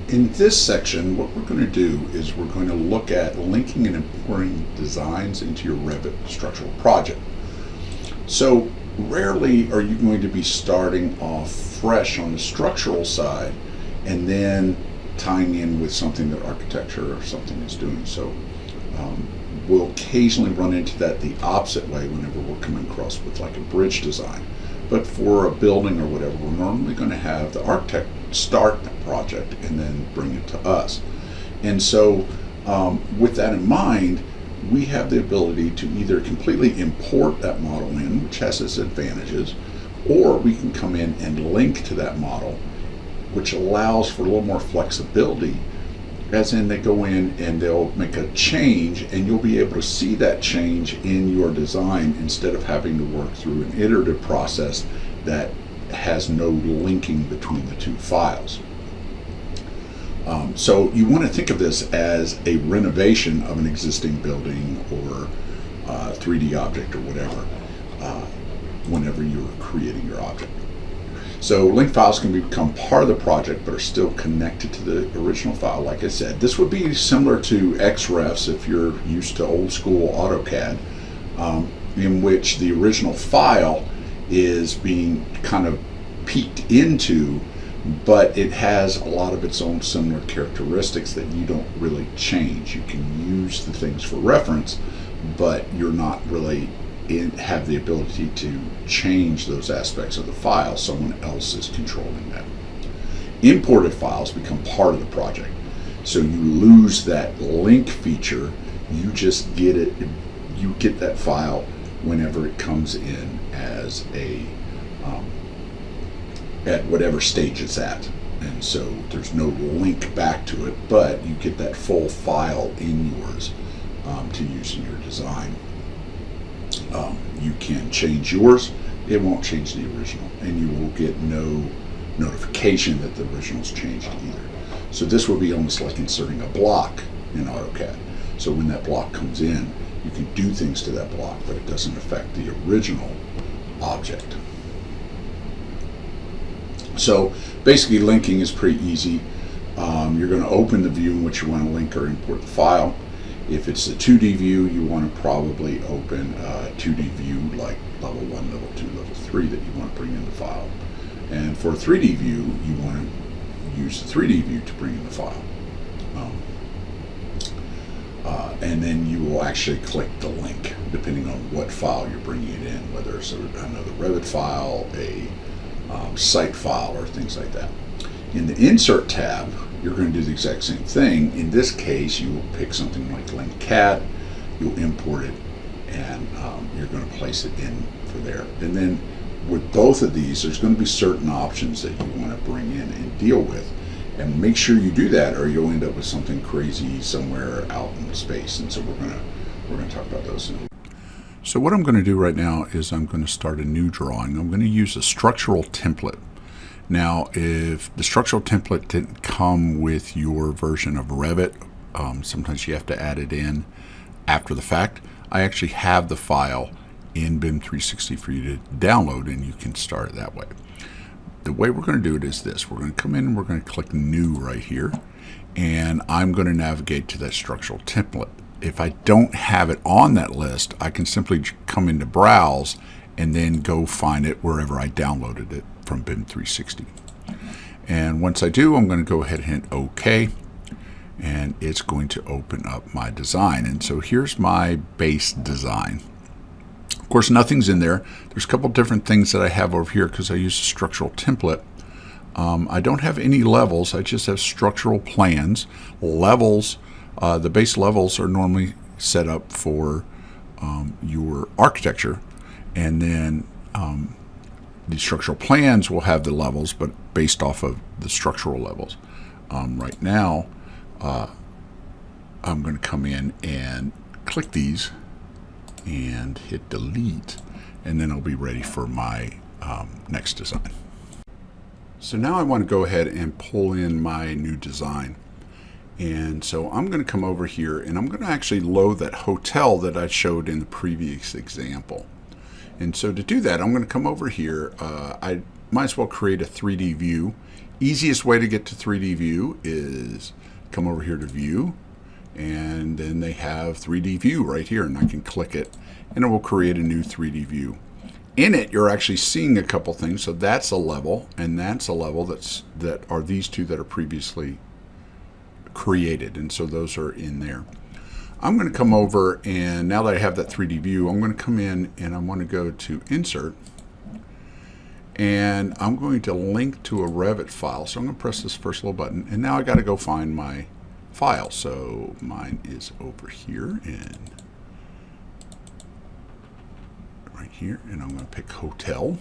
In this section, what we're going to do is we're going to look at linking and importing designs into your Revit structural project. So rarely are you going to be starting off fresh on the structural side and then tying in with something that architecture or something is doing. So we'll occasionally run into that the opposite way whenever we're coming across with like a bridge design. But for a building or whatever, we're normally going to have the architect start the project and then bring it to us. And so with that in mind, we have the ability to either completely import that model in, which has its advantages, or we can come in and link to that model, which allows for a little more flexibility, as in they go in and they'll make a change and you'll be able to see that change in your design instead of having to work through an iterative process that has no linking between the two files. So you want to think of this as a renovation of an existing building or 3D object or whatever whenever you're creating your object. So link files can become part of the project but are still connected to the original file. Like I said, this would be similar to XREFs if you're used to old school AutoCAD, in which the original file is being kind of peeked into, but it has a lot of its own similar characteristics that you don't really change. You can use the things for reference, but you're not really have the ability to change those aspects of the file. Someone else is controlling that. Imported files become part of the project, so you lose that link feature. You just get it, you get that file whenever it comes in as a at whatever stage it's at, and so there's no link back to it, but you get that full file in yours to use in your design. You can change yours, it won't change the original, and you will get no notification that the original's changed either. So this will be almost like inserting a block in AutoCAD. So when that block comes in, you can do things to that block, but it doesn't affect the original object. So basically linking is pretty easy. You're going to open the view in which you want to link or import the file. If it's a 2D view, you want to probably open a 2D view like level 1, level 2, level 3 that you want to bring in the file. And for a 3D view, you want to use the 3D view to bring in the file. And then you will actually click the link depending on what file you're bringing it in, whether it's another Revit file, a site file, or things like that. In the Insert tab, you're going to do the exact same thing. In this case, you will pick something like Link Cat, you'll import it, and you're going to place it in for there. And then with both of these, there's going to be certain options that you want to bring in and deal with. And make sure you do that, or you'll end up with something crazy somewhere out in space. And so we're going to talk about those soon. So what I'm going to do right now is I'm going to start a new drawing. I'm going to use a structural template. Now, if the structural template didn't come with your version of Revit, sometimes you have to add it in after the fact. I actually have the file in BIM 360 for you to download, and you can start it that way. The way we're going to do it is this. We're going to come in and we're going to click New right here, and I'm going to navigate to that structural template. If I don't have it on that list, I can simply come into Browse and then go find it wherever I downloaded it from BIM 360. And once I do, I'm going to go ahead and hit OK, and it's going to open up my design. And so here's my base design. Of course, nothing's in there. There's a couple different things that I have over here because I use a structural template. I don't have any levels. I just have structural plans. Levels, the base levels are normally set up for your architecture, and then the structural plans will have the levels, but based off of the structural levels. Right now, I'm going to come in and click these and hit delete, and then I'll be ready for my next design. So now I want to go ahead and pull in my new design. And so I'm going to come over here and I'm going to actually load that hotel that I showed in the previous example. And so to do that, I'm going to come over here. I might as well create a 3D view Easiest way to get to 3D view is come over here to view, and then they have 3D view right here, and I can click it and it will create a new 3D view. In it, you're actually seeing a couple things. So that's a level, and that's a level that are these two that are previously created, and so those are in there. I'm going to come over, and now that I have that 3D view, I'm going to come in and I want to go to Insert, and I'm going to link to a Revit file. So I'm going to press this first little button, and now I got to go find my file. So mine is over here and right here, and I'm going to pick hotel.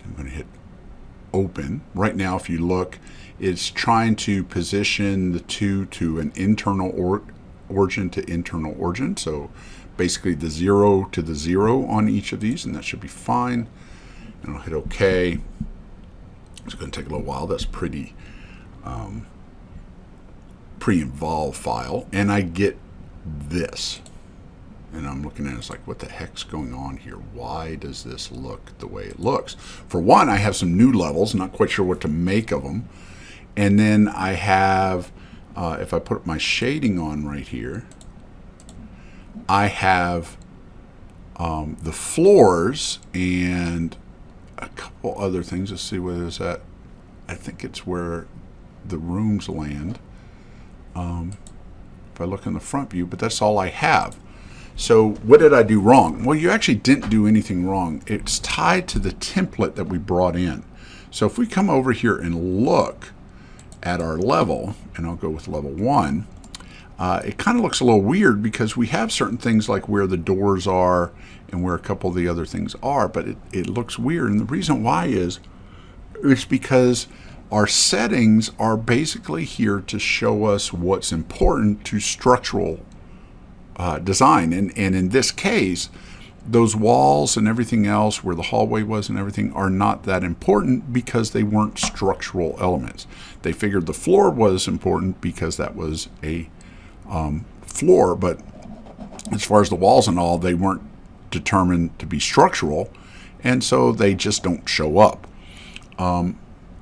I'm going to hit open. Right now, if you look, it's trying to position the two to an internal origin to internal origin. So basically the 0 to the 0 on each of these, and that should be fine. And I'll hit OK. It's going to take a little while. That's pretty pre-involved file, and I get this. And I'm looking at it, it's like, what the heck's going on here? Why does this look the way it looks? For one, I have some new levels, not quite sure what to make of them. And then I have, if I put my shading on right here, I have the floors and a couple other things. Let's see what is that. I think it's where the rooms land. If I look in the front view, but that's all I have. So what did I do wrong? Well, you actually didn't do anything wrong. It's tied to the template that we brought in. So if we come over here and look at our level, and I'll go with level 1, it kind of looks a little weird because we have certain things like where the doors are and where a couple of the other things are, but it looks weird. And the reason why is because our settings are basically here to show us what's important to structural design. And in this case, those walls and everything else where the hallway was and everything are not that important because they weren't structural elements. They figured the floor was important because that was a floor, but as far as the walls and all, they weren't determined to be structural, and so they just don't show up.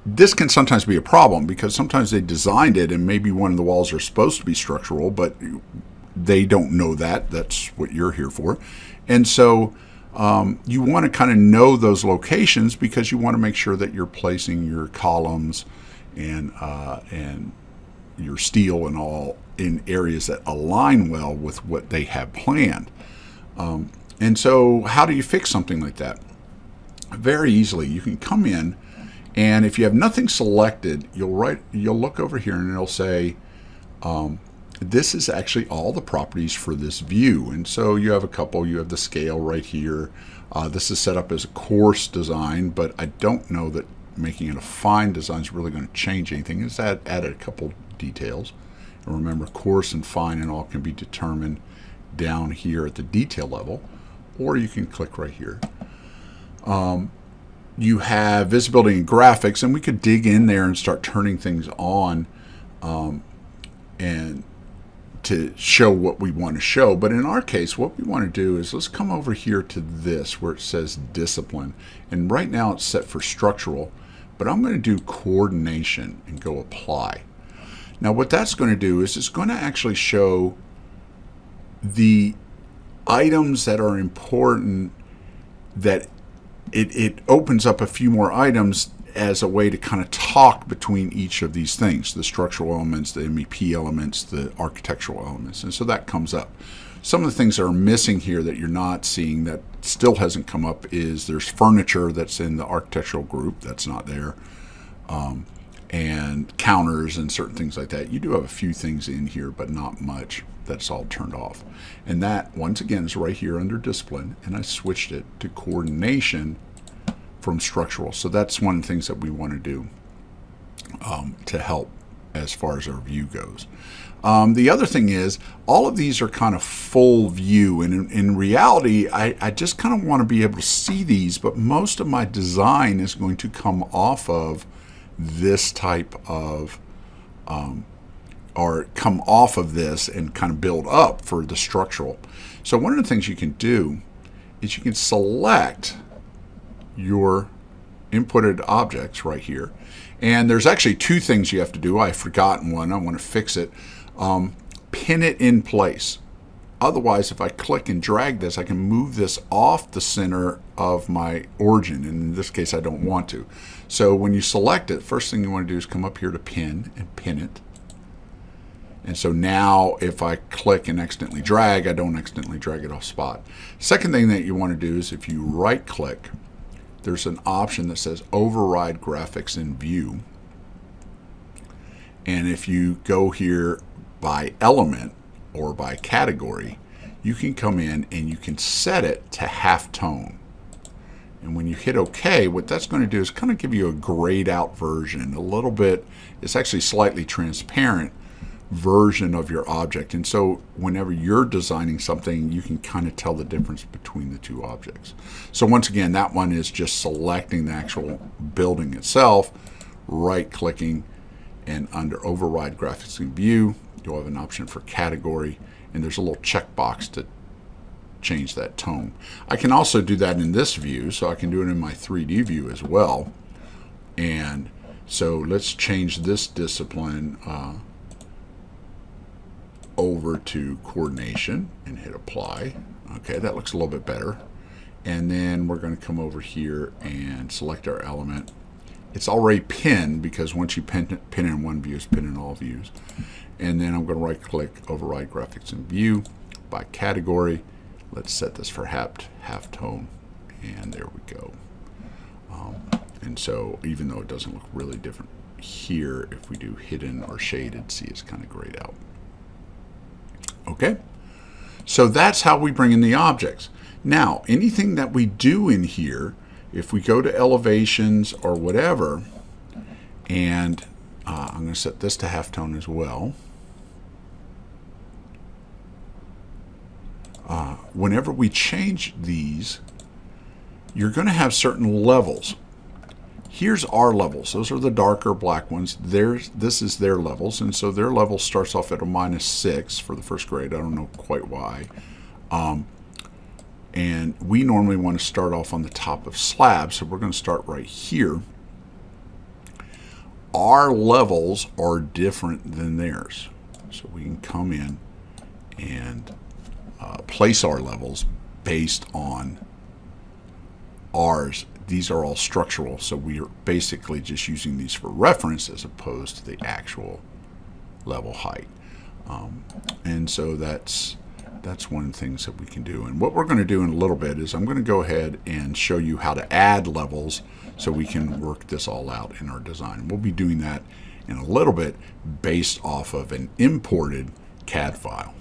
This can sometimes be a problem because sometimes they designed it and maybe one of the walls are supposed to be structural, but they don't know that. That's what you're here for. And so you want to kind of know those locations because you want to make sure that you're placing your columns and your steel and all in areas that align well with what they have planned. And so how do you fix something like that? Very easily. You can come in, and if you have nothing selected, you'll look over here and it'll say, this is actually all the properties for this view. And so you have a couple. You have the scale right here. This is set up as a coarse design, but I don't know that making it a fine design is really going to change anything. It's added a couple details. And remember, coarse and fine and all can be determined down here at the detail level, or you can click right here. You have visibility and graphics, and we could dig in there and start turning things on and to show what we want to show. But in our case, what we want to do is let's come over here to this where it says discipline. And right now it's set for structural, but I'm going to do coordination and go apply. Now what that's going to do is it's going to actually show the items that are important, that it opens up a few more items as a way to kind of talk between each of these things, the structural elements, the MEP elements, the architectural elements. And so that comes up. Some of the things that are missing here that you're not seeing that still hasn't come up is there's furniture that's in the architectural group that's not there, and counters and certain things like that. You do have a few things in here, but not much. That's all turned off. And that, once again, is right here under discipline, and I switched it to coordination from structural. So that's one of the things that we want to do to help as far as our view goes. The other thing is all of these are kind of full view, and in reality I just kind of want to be able to see these, but most of my design is going to come off of this type of or come off of this and kind of build up for the structural. So one of the things you can do is you can select your inputted objects right here. And there's actually two things you have to do. I've forgotten one. I want to fix it. Pin it in place. Otherwise, if I click and drag this, I can move this off the center of my origin. And in this case, I don't want to. So when you select it, first thing you want to do is come up here to pin and pin it. And so now if I click and accidentally drag, I don't accidentally drag it off spot. Second thing that you want to do is if you right click, there's an option that says override graphics in view. And if you go here by element or by category, you can come in and you can set it to halftone. And when you hit OK, what that's going to do is kind of give you a grayed out version, a little bit, it's actually slightly transparent version of your object. And so whenever you're designing something, you can kind of tell the difference between the two objects. So once again, that one is just selecting the actual building itself, right clicking, and under override graphics in view, you'll have an option for category, and there's a little checkbox to change that tone. I can also do that in this view, so I can do it in my 3D view as well. And so let's change this discipline over to coordination and hit apply. Okay, that looks a little bit better. And then we're going to come over here and select our element. It's already pinned because once you pin in one view, it's pinned in all views. And then I'm going to right click, override graphics in view by category. Let's set this for halftone, and there we go. And so even though it doesn't look really different here, if we do hidden or shaded, see it's kind of grayed out. Okay, so that's how we bring in the objects. Now, anything that we do in here, if we go to elevations or whatever, and I'm going to set this to halftone as well. Whenever we change these, you're going to have certain levels. Here's our levels. Those are the darker black ones. This is their levels, and so their level starts off at a -6 for the first grade. I don't know quite why. And we normally want to start off on the top of slab, so we're going to start right here. Our levels are different than theirs, so we can come in and place our levels based on ours. These are all structural, so we are basically just using these for reference as opposed to the actual level height. And so that's one of the things that we can do. And what we're going to do in a little bit is I'm going to go ahead and show you how to add levels so we can work this all out in our design. We'll be doing that in a little bit based off of an imported CAD file.